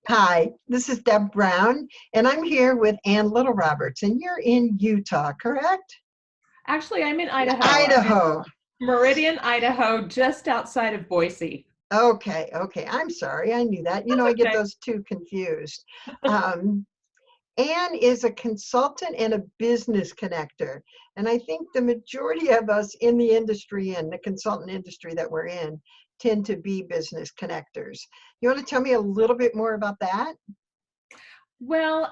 Hi, this is Deb Brown, and I'm here with Ann Little Roberts, and you're in Utah, correct? Actually, I'm in Idaho. I'm in Idaho. Meridian, Idaho, just outside of Boise. Okay. I'm sorry, I knew that. That's I get okay. those two confused. Um, Ann is a consultant and a business connector, and I think the majority of us in the industry and the consultant industry that we're in tend to be business connectors. You want to tell me a little bit more about that? Well,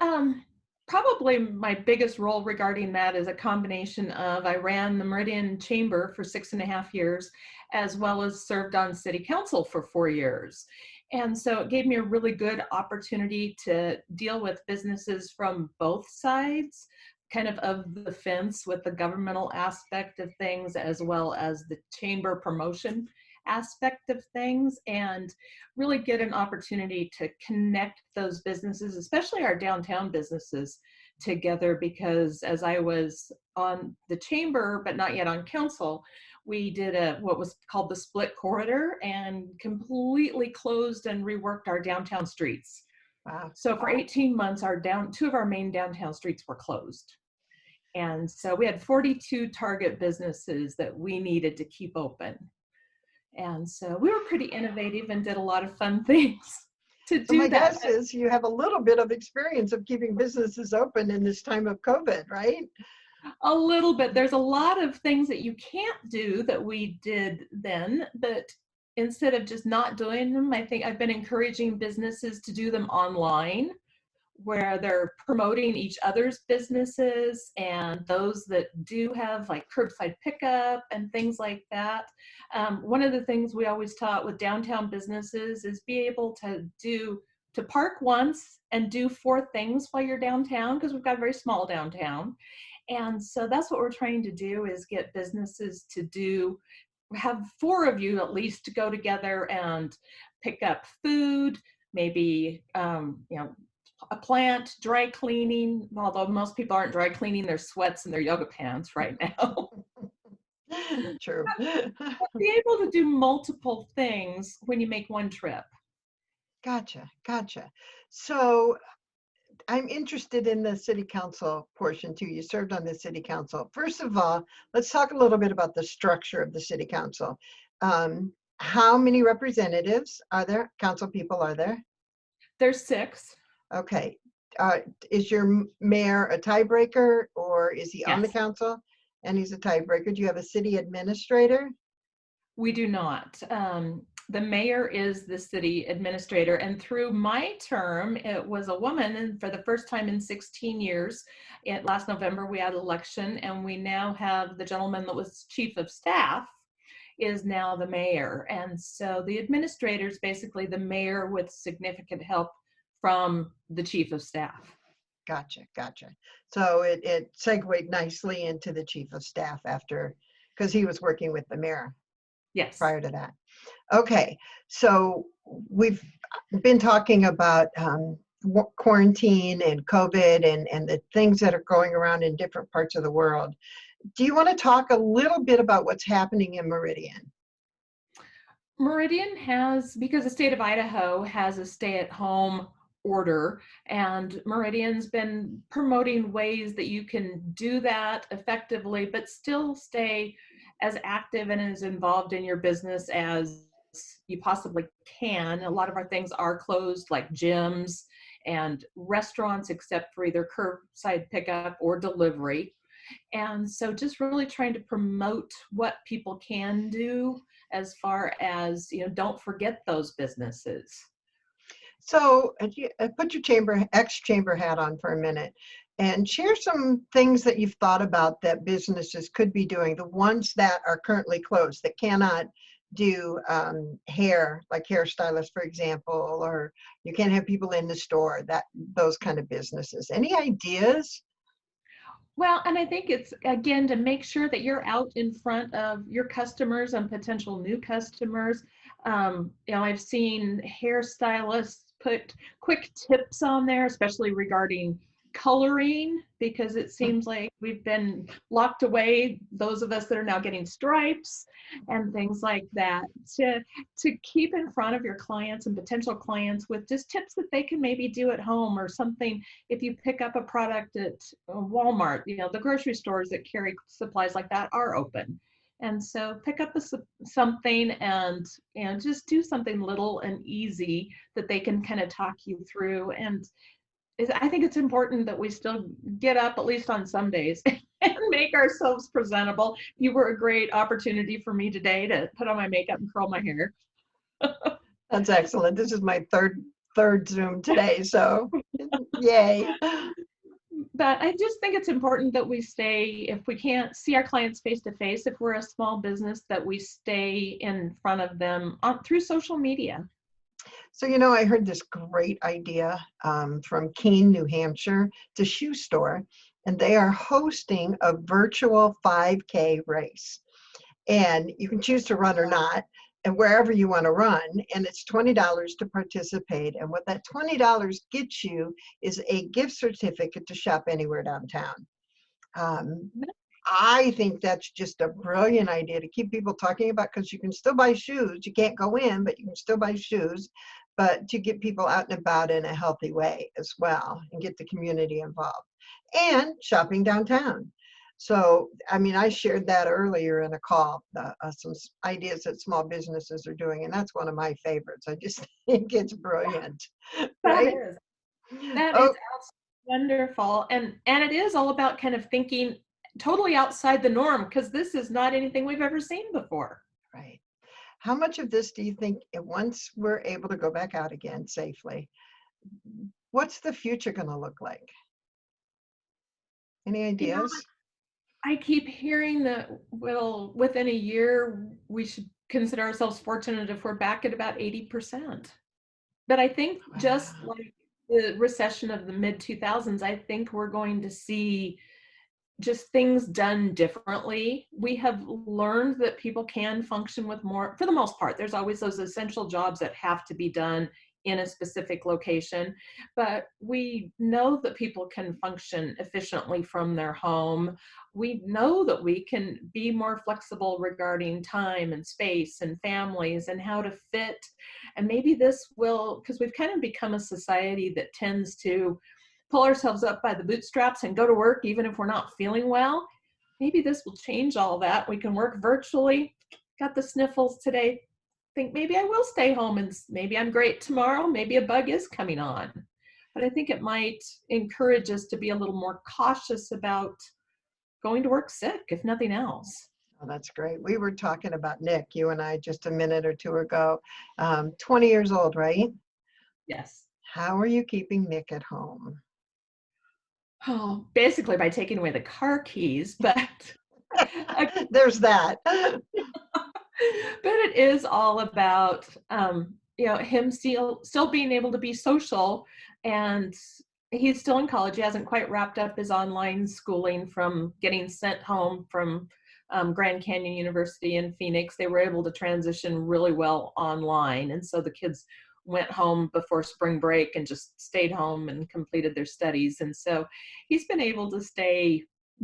probably my biggest role regarding that is a combination of I ran the Meridian Chamber for 6.5 years, as well as served on city council for 4 years. And so it gave me a really good opportunity to deal with businesses from both sides, kind of the fence with the governmental aspect of things, as well as the chamber promotion aspect of things, and really get an opportunity to connect those businesses, especially our downtown businesses, together. Because as I was on the chamber but not yet on council, we did what was called the split corridor and completely closed and reworked our downtown streets. Wow. So for 18 months, two of our main downtown streets were closed. And so we had 42 target businesses that we needed to keep open. And so we were pretty innovative and did a lot of fun things to So my do that. guess is you have a little bit of experience of keeping businesses open in this time of COVID, right? A little bit. There's a lot of things that you can't do that we did then, but instead of just not doing them, I think I've been encouraging businesses to do them online, where they're promoting each other's businesses and those that do have like curbside pickup and things like that. One of the things we always taught with downtown businesses is be able to park once and do four things while you're downtown, because we've got a very small downtown. And so that's what we're trying to do, is get businesses to have four of you at least to go together and pick up food, maybe a plant, dry cleaning, although most people aren't dry cleaning their sweats and their yoga pants right now. True. Be able to do multiple things when you make one trip. Gotcha. So I'm interested in the city council portion too. You served on the city council. First of all, let's talk a little bit about the structure of the city council. How many representatives are there? Council people are there? There's six. Okay. Is your mayor a tiebreaker, or is he on the Yes. council and he's a tiebreaker? Do you have a city administrator? We do not. The mayor is the city administrator, and through my term, it was a woman, and for the first time in 16 years, last November, we had an election, and we now have the gentleman that was chief of staff is now the mayor. And so the administrator is basically the mayor with significant help from the chief of staff. Gotcha. So it segued nicely into the chief of staff after, because he was working with the mayor Yes. prior to that. Okay, so we've been talking about quarantine and COVID and the things that are going around in different parts of the world. Do you want to talk a little bit about what's happening in Meridian? Meridian has, because the state of Idaho has a stay-at-home order, and Meridian's been promoting ways that you can do that effectively, but still stay as active and as involved in your business as you possibly can. A lot of our things are closed, like gyms and restaurants, except for either curbside pickup or delivery. And so just really trying to promote what people can do, as far as, don't forget those businesses. So put your ex-chamber hat on for a minute and share some things that you've thought about that businesses could be doing, the ones that are currently closed, that cannot do hair, like hairstylists, for example, or you can't have people in the store, those kind of businesses. Any ideas? Well, and I think it's, again, to make sure that you're out in front of your customers and potential new customers. I've seen hairstylists put quick tips on there, especially regarding coloring, because it seems like we've been locked away, those of us that are now getting stripes and things like that, to keep in front of your clients and potential clients with just tips that they can maybe do at home, or something. If you pick up a product at Walmart, the grocery stores that carry supplies like that are open. And so pick up something and just do something little and easy that they can kind of talk you through. And I think it's important that we still get up at least on some days and make ourselves presentable. You were a great opportunity for me today to put on my makeup and curl my hair. That's excellent. This is my third Zoom today, so yay. But I just think it's important that we stay, if we can't see our clients face to face, if we're a small business, that we stay in front of them through social media. So, I heard this great idea from Keene, New Hampshire. It's a shoe store, and they are hosting a virtual 5K race. And you can choose to run or not, and wherever you want to run. And it's $20 to participate. And what that $20 gets you is a gift certificate to shop anywhere downtown. I think that's just a brilliant idea to keep people talking about, because you can still buy shoes. You can't go in, but you can still buy shoes. But to get people out and about in a healthy way as well, and get the community involved, and shopping downtown. So, I shared that earlier in a call, some ideas that small businesses are doing, and that's one of my favorites. I just think it's brilliant, right? That is Oh, wonderful. And it is all about kind of thinking totally outside the norm, because this is not anything we've ever seen before. right. How much of this do you think, once we're able to go back out again safely, what's the future going to look like? Any ideas? I keep hearing that, well, within a year, we should consider ourselves fortunate if we're back at about 80%. But I think just Wow. like the recession of the mid 2000s, I think we're going to see just things done differently. We have learned that people can function with more, for the most part. There's always those essential jobs that have to be done in a specific location, but we know that people can function efficiently from their home. We know that we can be more flexible regarding time and space and families and how to fit. And maybe this will, because we've kind of become a society that tends to pull ourselves up by the bootstraps and go to work even if we're not feeling well. Maybe this will change all that. We can work virtually. Got the sniffles today. Think maybe I will stay home, and maybe I'm great tomorrow. Maybe a bug is coming on. But I think it might encourage us to be a little more cautious about going to work sick, if nothing else. Oh, that's great. We were talking about Nick, you and I, just a minute or two ago. 20 years old, right? Yes. How are you keeping Nick at home? Oh, basically by taking away the car keys, but There's that. but it is all about him still being able to be social, and he's still in college. He hasn't quite wrapped up his online schooling from getting sent home from Grand Canyon University in Phoenix. They were able to transition really well online, and so the kids went home before spring break and just stayed home and completed their studies. And so he's been able to stay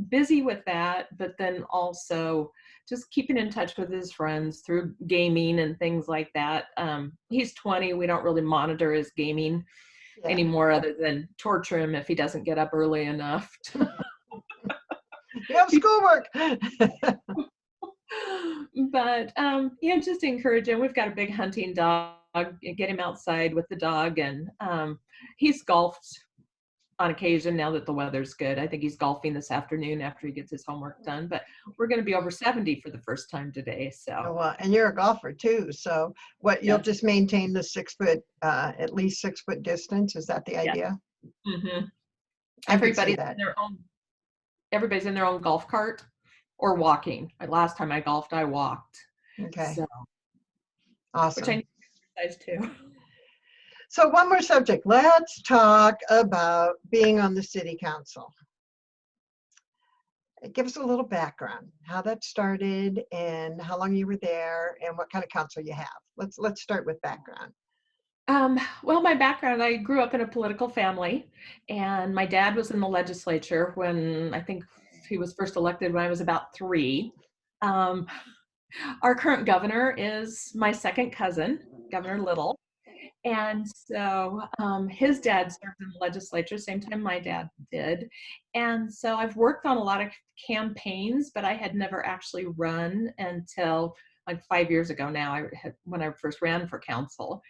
busy with that, but then also just keeping in touch with his friends through gaming and things like that. He's 20. We don't really monitor his gaming Yeah. anymore, other than torture him if he doesn't get up early enough. You have schoolwork. But just encourage him. We've got a big hunting dog. Get him outside with the dog, and he's golfed on occasion now that the weather's good. I think he's golfing this afternoon after he gets his homework done. But we're going to be over 70 for the first time today. So. Oh, well, and you're a golfer too. So you'll Yes. just maintain the 6 foot, at least 6 foot distance. Is that the idea? Mm-hmm. I could see that. Everybody's in their own golf cart or walking. Last time I golfed, I walked. Okay. So, Awesome. which I need to exercise too. So one more subject. Let's talk about being on the city council. Give us a little background, how that started and how long you were there and what kind of council you have. Let's start with background. Well, my background, I grew up in a political family, and my dad was in the legislature when I think he was first elected when I was about 3. Um, our current governor is my second cousin, Governor Little. And so his dad served in the legislature, same time my dad did. And so I've worked on a lot of campaigns, but I had never actually run until like 5 years ago now, when I first ran for council.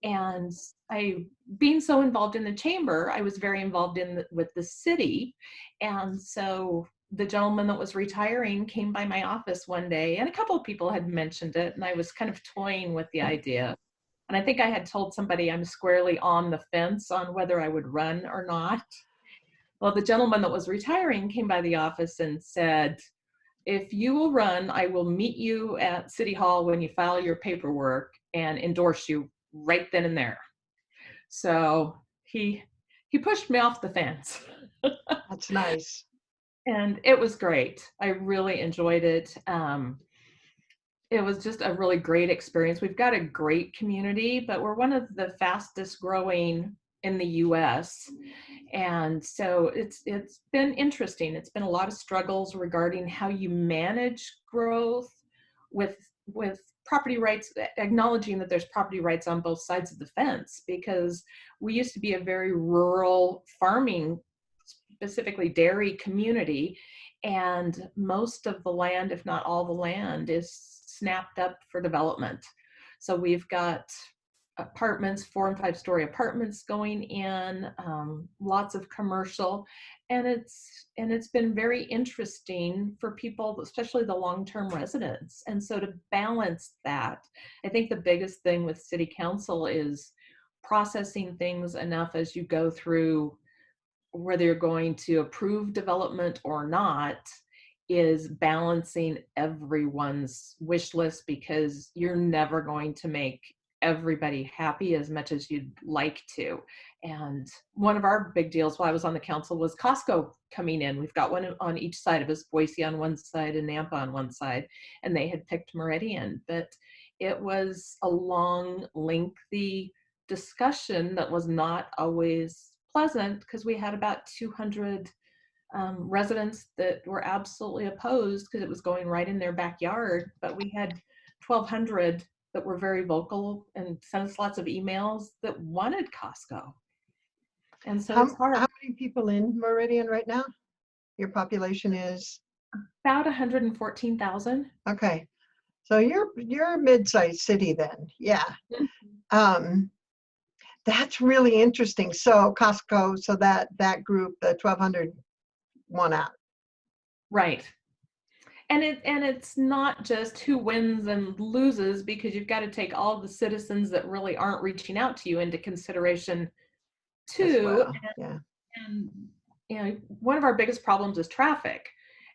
And I, being so involved in the chamber, I was very involved with the city. And so the gentleman that was retiring came by my office one day, and a couple of people had mentioned it, and I was kind of toying with the idea. And I think I had told somebody I'm squarely on the fence on whether I would run or not. Well, the gentleman that was retiring came by the office and said, if you will run, I will meet you at City Hall when you file your paperwork and endorse you right then and there. So he pushed me off the fence. That's nice. And it was great. I really enjoyed it. It was just a really great experience. We've got a great community, but we're one of the fastest growing in the US. And so it's been interesting. It's been a lot of struggles regarding how you manage growth with property rights, acknowledging that there's property rights on both sides of the fence, because we used to be a very rural farming, specifically dairy community, and most of the land, if not all the land, is snapped up for development. So we've got apartments, 4 and 5 story apartments going in, lots of commercial, and it's been very interesting for people, especially the long-term residents. And so to balance that, I think the biggest thing with city council is processing things enough as you go through, whether you're going to approve development or not, is balancing everyone's wish list, because you're never going to make everybody happy as much as you'd like to. And one of our big deals while I was on the council was Costco coming in. We've got one on each side of us, Boise on one side and Nampa on one side, and they had picked Meridian. But it was a long, lengthy discussion that was not always pleasant, because we had about 200 residents that were absolutely opposed because it was going right in their backyard. But we had 1,200 that were very vocal and sent us lots of emails that wanted Costco. And so it's hard. How many people in Meridian right now? Your population is? About 114,000. Okay. So you're a mid-sized city then. Yeah. Um, that's really interesting. So Costco, so that group, the 1,200 won out. Right. And it's not just who wins and loses, because you've got to take all the citizens that really aren't reaching out to you into consideration As too. well. Yeah. And one of our biggest problems is traffic.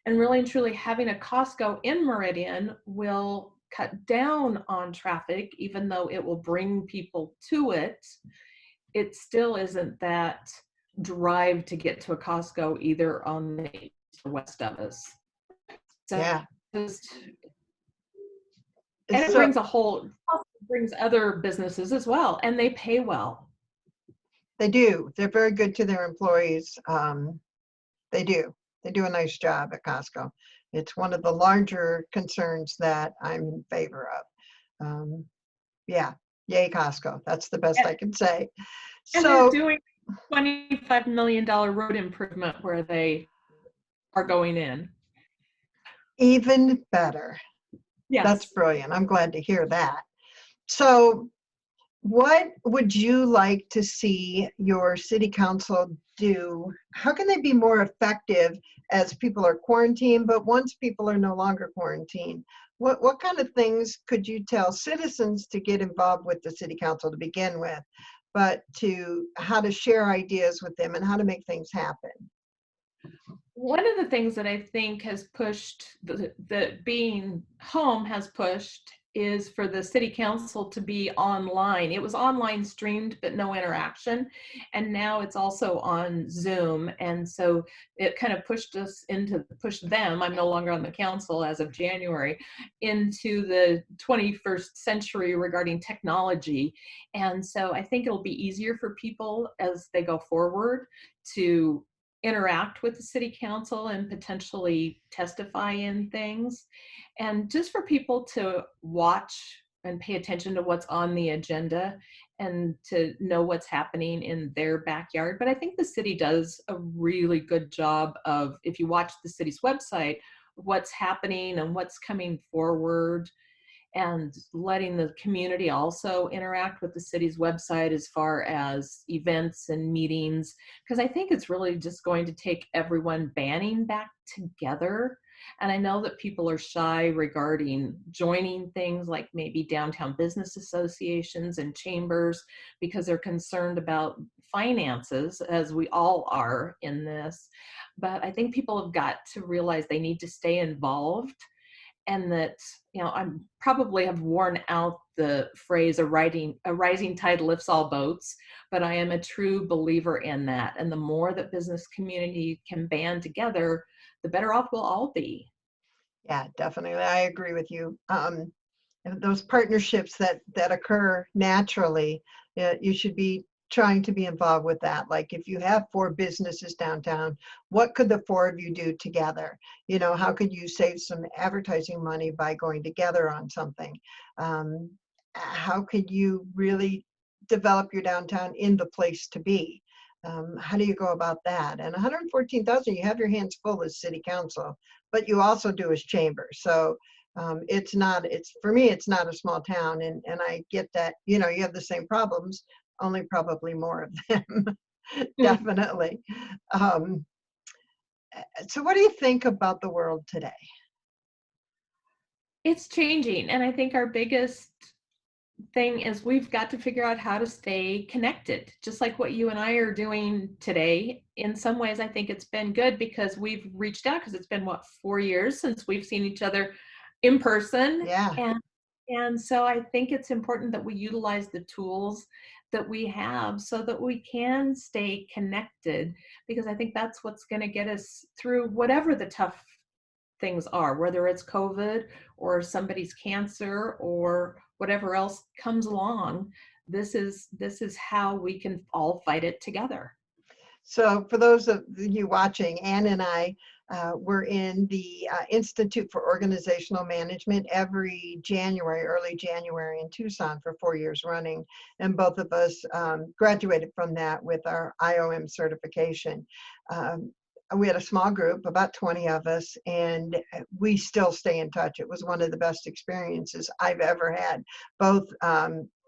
And really and truly, having a Costco in Meridian will cut down on traffic, even though it will bring people to it. It still isn't that drive to get to a Costco either on the east or west of us. So Yeah. just, and it So brings other businesses as well, and they pay well. they do. They're very good to their employees. They do. They do a nice job at Costco. It's one of the larger concerns that I'm in favor of. Yeah, yay Costco. That's the best I can say. And they're So doing $25 million road improvement where they are going in. even better. That's Yes. brilliant. I'm glad to hear that. So what would you like to see your city council do? How can they be more effective as people are quarantined, but once people are no longer quarantined? What kind of things could you tell citizens to get involved with the city council to begin with, but to how to share ideas with them and how to make things happen? One of the things that I think has pushed, that being home has pushed, is for the city council to be online. It was online streamed, but no interaction. And now it's also on Zoom. And so it kind of pushed them, I'm no longer on the council as of January, into the 21st century regarding technology. And so I think it'll be easier for people as they go forward to interact with the city council and potentially testify in things, and just for people to watch and pay attention to what's on the agenda and to know what's happening in their backyard. But I think the city does a really good job of, if you watch the city's website, what's happening and what's coming forward, and letting the community also interact with the city's website as far as events and meetings, because I think it's really just going to take everyone banding back together. And I know that people are shy regarding joining things like maybe downtown business associations and chambers because they're concerned about finances, as we all are in this. But I think people have got to realize they need to stay involved, and that, I'm probably have worn out the phrase a rising tide lifts all boats, but I am a true believer in that. And the more that business community can band together, the better off we'll all be. Yeah, definitely. I agree with you. And those partnerships that occur naturally, you should be trying to be involved with that. Like if you have 4 businesses downtown, what could the 4 of you do together? How could you save some advertising money by going together on something? How could you really develop your downtown in the place to be? How do you go about that? And 114,000, you have your hands full as city council, but you also do as chamber. So it's for me, it's not a small town. And I get that, you have the same problems, only probably more of them. Definitely. Um, so what do you think about the world today? It's changing. And I think our biggest thing is we've got to figure out how to stay connected, just like what you and I are doing today. In some ways, I think it's been good because we've reached out, because it's been 4 years since we've seen each other in person. Yeah. And so I think it's important that we utilize the tools that we have so that we can stay connected, because I think that's what's going to get us through whatever the tough things are, whether it's COVID or somebody's cancer or whatever else comes along. This is how we can all fight it together. So for those of you watching, Ann and I were in the Institute for Organizational Management every January, early January in Tucson for 4 years running. And both of us graduated from that with our IOM certification. We had a small group, about 20 of us, and we still stay in touch. It was one of the best experiences I've ever had, both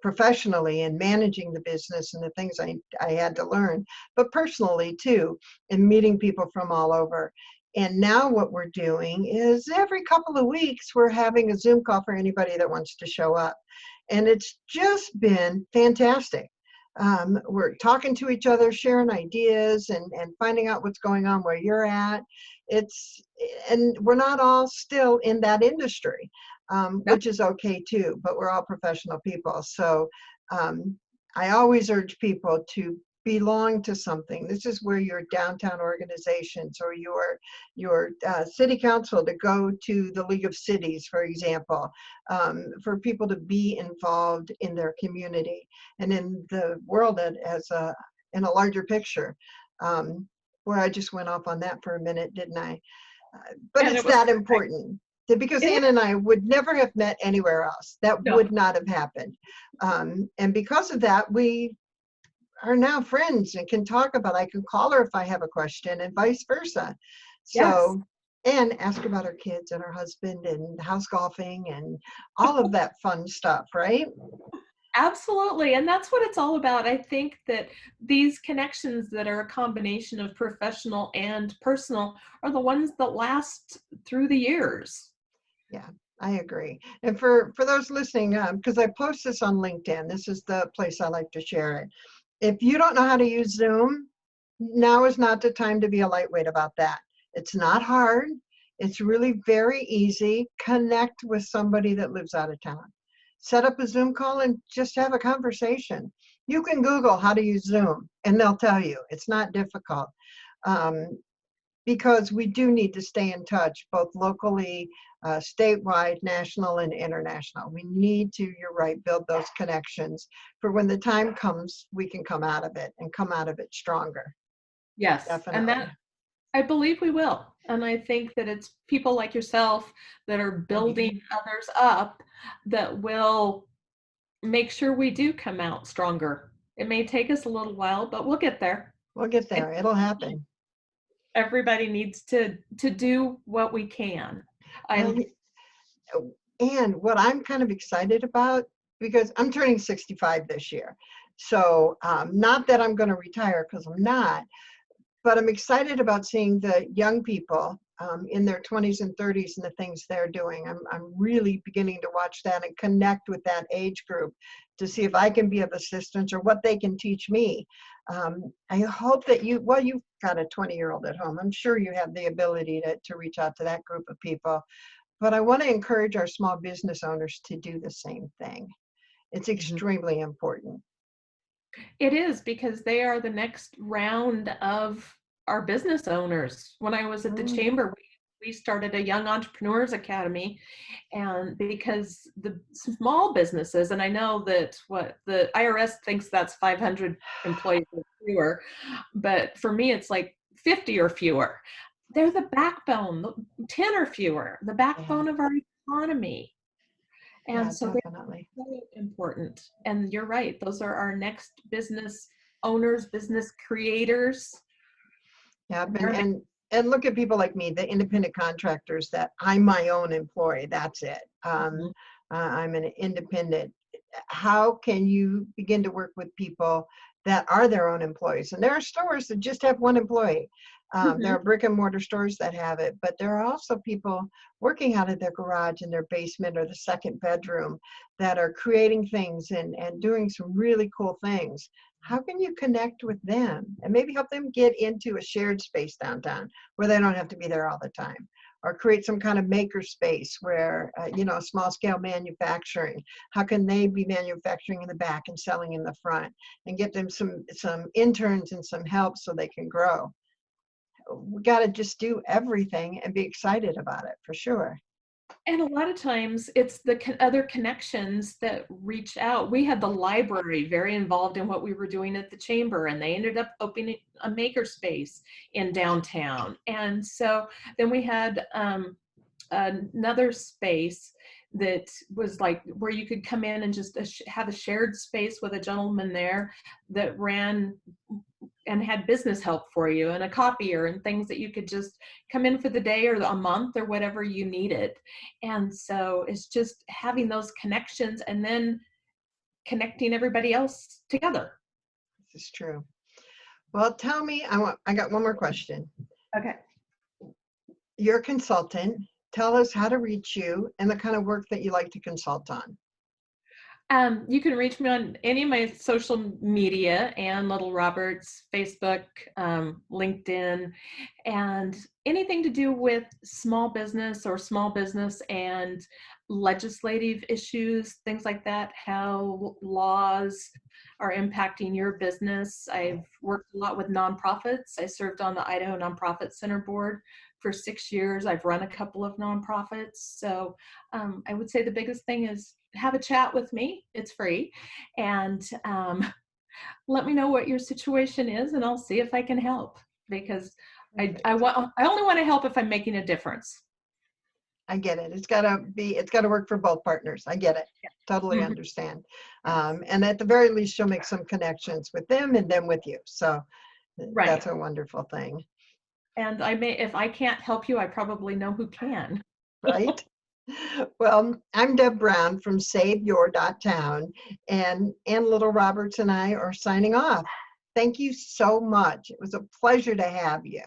professionally in managing the business and the things I had to learn, but personally too, in meeting people from all over. And now what we're doing is every couple of weeks, we're having a Zoom call for anybody that wants to show up. And it's just been fantastic. We're talking to each other, sharing ideas, and finding out what's going on where you're at. And we're not all still in that industry, which is okay too, but we're all professional people. So I always urge people to belong to something. This is where your downtown organizations or your city council, to go to the League of Cities, for example, for people to be involved in their community and in the world in a larger picture. Where I just went off on that for a minute, didn't I? But And it's it was that perfect. important. Because Ann and I would never have met anywhere else. That No. would not have happened. And because of that, we are now friends and can talk about, I can call her if I have a question and vice versa. Yes. So, and ask about her kids and her husband and house golfing and all of that fun stuff, right? Absolutely. And that's what it's all about. I think that these connections that are a combination of professional and personal are the ones that last through the years. Yeah, I agree. And for those listening, because I post this on LinkedIn, this is the place I like to share it. If you don't know how to use Zoom, now is not the time to be a lightweight about that. It's not hard. It's really very easy. Connect with somebody that lives out of town. set up a Zoom call and just have a conversation. You can Google how to use Zoom and they'll tell you. It's not difficult. Um, because we do need to stay in touch, both locally, statewide, national, and international. We need to, you're right, build those connections for when the time comes, we can come out of it and come out of it stronger. Yes, and Definitely. that I believe we will. And I think that it's people like yourself that are building others up that will make sure we do come out stronger. It may take us a little while, but we'll get there. We'll get there. It'll happen. Everybody needs to do what we can. Well, I'm and what I'm kind of excited about, because I'm turning 65 this year. So not that I'm going to retire, because I'm not, but I'm excited about seeing the young people in their 20s and 30s and the things they're doing. I'm really beginning to watch that and connect with that age group to see if I can be of assistance or what they can teach me. I hope that well, you've got a 20-year-old at home. I'm sure you have the ability to reach out to that group of people. But I want to encourage our small business owners to do the same thing. It's extremely important. It is, because they are the next round of our business owners. When I was at the Mm, chamber, we started a Young Entrepreneurs Academy, and because the small businesses, and I know that what the IRS thinks that's 500 employees or fewer, but for me it's like 50 or fewer. They're the backbone, 10 or fewer, the yeah, backbone of our economy. yeah, And so they're definitely. so important. And you're right, those are our next business owners, business creators. Yep, And they're and look at people like me, the independent contractors that I'm my own employee. That's it. Mhm. I'm an independent. How can you begin to work with people that are their own employees? And there are stores that just have one employee. There Mhm. are brick and mortar stores that have it, but there are also people working out of their garage in their basement or the second bedroom that are creating things and doing some really cool things. How can you connect with them and maybe help them get into a shared space downtown where they don't have to be there all the time? Or create some kind of maker space where, small scale manufacturing. How can they be manufacturing in the back and selling in the front, and get them some interns and some help so they can grow? We got to just do everything and be excited about it for sure. And a lot of times it's the other connections that reach out. We had the library very involved in what we were doing at the chamber, and they ended up opening a maker space in downtown. And so then we had another space that was like where you could come in and just have a shared space with a gentleman there that ran and had business help for you and a copier and things that you could just come in for the day or a month or whatever you needed. And so it's just having those connections and then connecting everybody else together. This is true. Well, tell me, I got one more question. Okay. You're a consultant. Tell us how to reach you and the kind of work that you like to consult on. You can reach me on any of my social media, and Little Roberts, Facebook, LinkedIn, and anything to do with small business or small business and legislative issues, things like that, how laws are impacting your business. I've worked a lot with nonprofits. I served on the Idaho Nonprofit Center board for 6 years. I've run a couple of nonprofits. So I would say the biggest thing is have a chat with me. It's free. And let me know what your situation is, and I'll see if I can help, because I only want to help if I'm making a difference. I get it. It's got to work for both partners. I get it. Totally Mhm. understand. And at the very least, you'll make some connections with them and them with you. So Right. that's a wonderful thing, And if I can't help you, I probably know who can. right? Well, I'm Deb Brown from saveyour.town, and Ann Little Roberts and I are signing off. Thank you so much. It was a pleasure to have you.